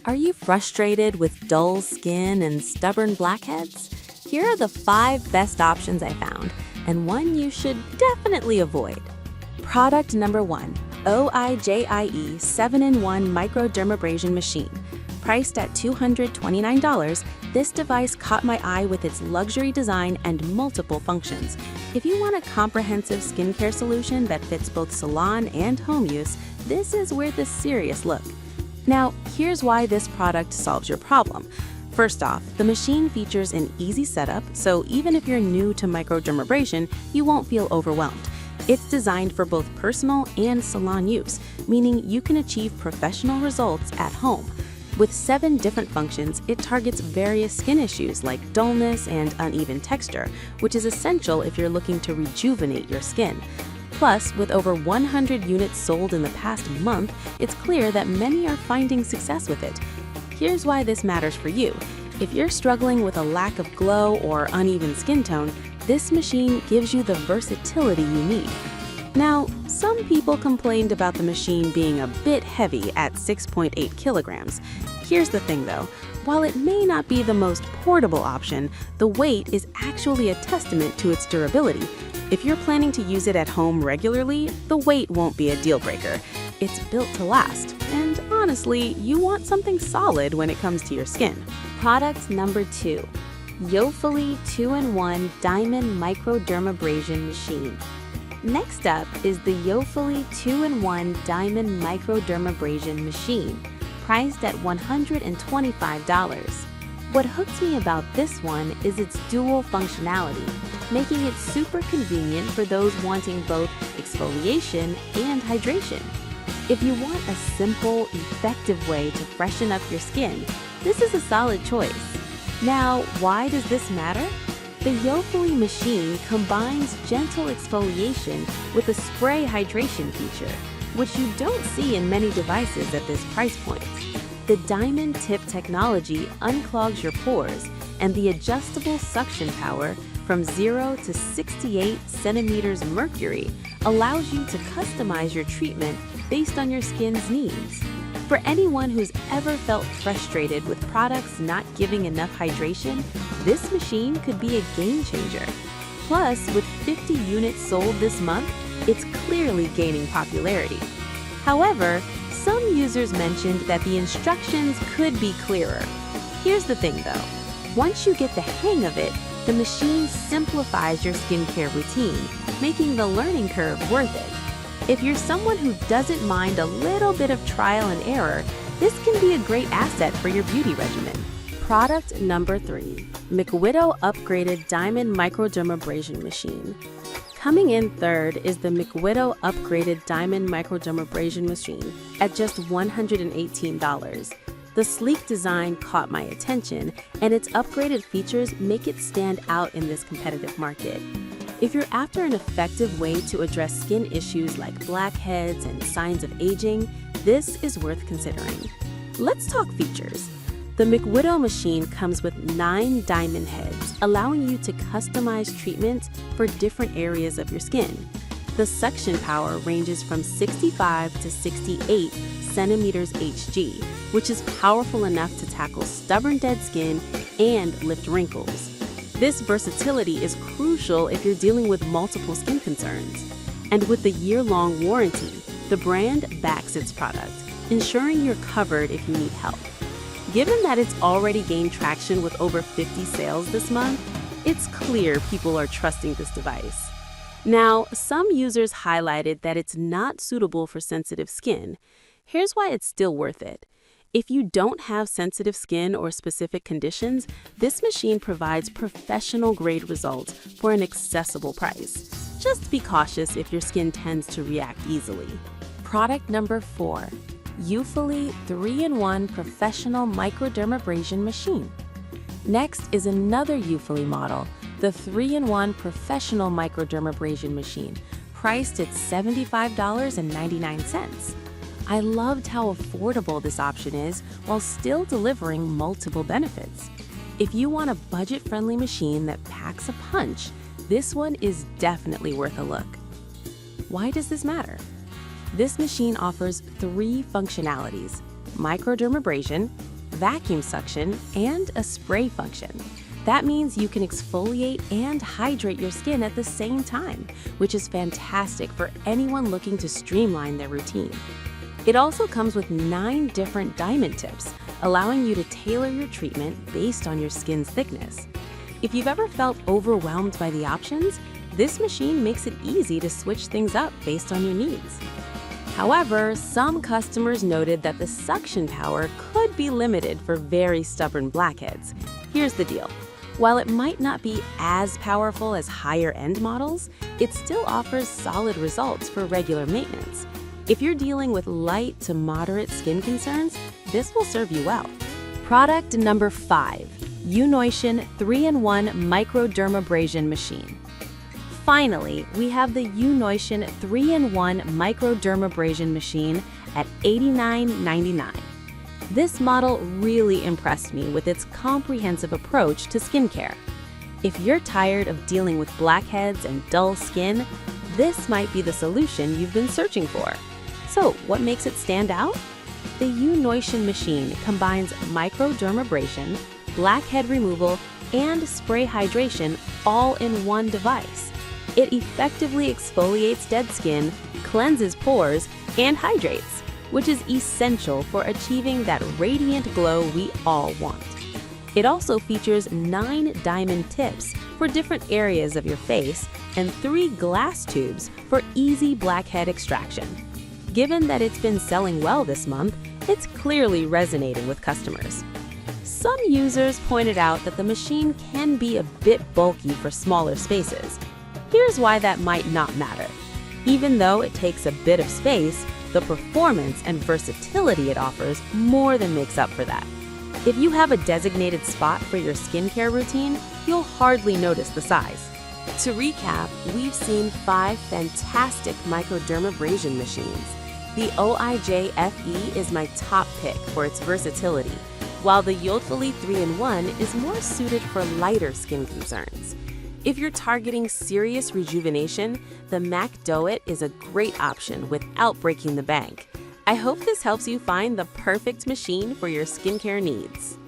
Are you frustrated with dull skin and stubborn blackheads? Here are the 5 best options I found, and one you should definitely avoid. Product number 1, OIJIE 7-in-1 Microdermabrasion Machine. Priced at $229, this device caught my eye with its luxury design and multiple functions. If you want a comprehensive skincare solution that fits both salon and home use, this is worth a serious look. Now, here's why this product solves your problem. First off, the machine features an easy setup, so even if you're new to microdermabrasion, you won't feel overwhelmed. It's designed for both personal and salon use, meaning you can achieve professional results at home. With 7 different functions, it targets various skin issues like dullness and uneven texture, which is essential if you're looking to rejuvenate your skin. Plus, with over 100 units sold in the past month, it's clear that many are finding success with it. Here's why this matters for you. If you're struggling with a lack of glow or uneven skin tone, this machine gives you the versatility you need. Now, some people complained about the machine being a bit heavy at 6.8 kilograms. Here's the thing though, while it may not be the most portable option, the weight is actually a testament to its durability. If you're planning to use it at home regularly, the weight won't be a deal breaker. It's built to last, and honestly, you want something solid when it comes to your skin. Product number 2, Yofely 2-in-1 Diamond Microdermabrasion Machine. Next up is the Yofely 2-in-1 Diamond Microdermabrasion Machine, priced at $125. What hooks me about this one is its dual functionality, making it super convenient for those wanting both exfoliation and hydration. If you want a simple, effective way to freshen up your skin, this is a solid choice. Now, why does this matter? The Yofely machine combines gentle exfoliation with a spray hydration feature, which you don't see in many devices at this price point. The diamond tip technology unclogs your pores, and the adjustable suction power from 0 to 68 centimeters mercury allows you to customize your treatment based on your skin's needs. For anyone who's ever felt frustrated with products not giving enough hydration, this machine could be a game changer. Plus, with 50 units sold this month, it's clearly gaining popularity. However, some users mentioned that the instructions could be clearer. Here's the thing though, once you get the hang of it, the machine simplifies your skincare routine, making the learning curve worth it. If you're someone who doesn't mind a little bit of trial and error, this can be a great asset for your beauty regimen. Product number 3, McWidow Upgraded Diamond Microdermabrasion Machine. Coming in third is the McWidow Upgraded Diamond Microdermabrasion Machine at just $118. The sleek design caught my attention, and its upgraded features make it stand out in this competitive market. If you're after an effective way to address skin issues like blackheads and signs of aging, this is worth considering. Let's talk features. The McWidow machine comes with 9 diamond heads, allowing you to customize treatments for different areas of your skin. The suction power ranges from 65 to 68 centimeters Hg, which is powerful enough to tackle stubborn dead skin and lift wrinkles. This versatility is crucial if you're dealing with multiple skin concerns. And with the year-long warranty, the brand backs its product, ensuring you're covered if you need help. Given that it's already gained traction with over 50 sales this month, it's clear people are trusting this device. Now, some users highlighted that it's not suitable for sensitive skin. Here's why it's still worth it. If you don't have sensitive skin or specific conditions, this machine provides professional-grade results for an accessible price. Just be cautious if your skin tends to react easily. Product number 4, Yofely 3-in-1 Professional Microdermabrasion Machine. Next is another Yofely model, the 3-in-1 Professional Microdermabrasion Machine, priced at $75.99. I loved how affordable this option is while still delivering multiple benefits. If you want a budget-friendly machine that packs a punch, this one is definitely worth a look. Why does this matter? This machine offers 3 functionalities: microdermabrasion, vacuum suction, and a spray function. That means you can exfoliate and hydrate your skin at the same time, which is fantastic for anyone looking to streamline their routine. It also comes with 9 different diamond tips, allowing you to tailor your treatment based on your skin's thickness. If you've ever felt overwhelmed by the options, this machine makes it easy to switch things up based on your needs. However, some customers noted that the suction power could be limited for very stubborn blackheads. Here's the deal. While it might not be as powerful as higher-end models, it still offers solid results for regular maintenance. If you're dealing with light to moderate skin concerns, this will serve you well. Product number 5, Unotion 3-in-1 Microdermabrasion Machine. Finally, we have the Unotion 3-in-1 Microdermabrasion Machine at $89.99. This model really impressed me with its comprehensive approach to skincare. If you're tired of dealing with blackheads and dull skin, this might be the solution you've been searching for. So, what makes it stand out? The Unotion machine combines microdermabrasion, blackhead removal, and spray hydration all in one device. It effectively exfoliates dead skin, cleanses pores, and hydrates, which is essential for achieving that radiant glow we all want. It also features 9 diamond tips for different areas of your face and 3 glass tubes for easy blackhead extraction. Given that it's been selling well this month, it's clearly resonating with customers. Some users pointed out that the machine can be a bit bulky for smaller spaces. Here's why that might not matter. Even though it takes a bit of space, the performance and versatility it offers more than makes up for that. If you have a designated spot for your skincare routine, you'll hardly notice the size. To recap, we've seen 5 fantastic microdermabrasion machines. The OIJ FE is my top pick for its versatility, while the Yodfully 3-in-1 is more suited for lighter skin concerns. If you're targeting serious rejuvenation, the Mac Do-It is a great option without breaking the bank. I hope this helps you find the perfect machine for your skincare needs.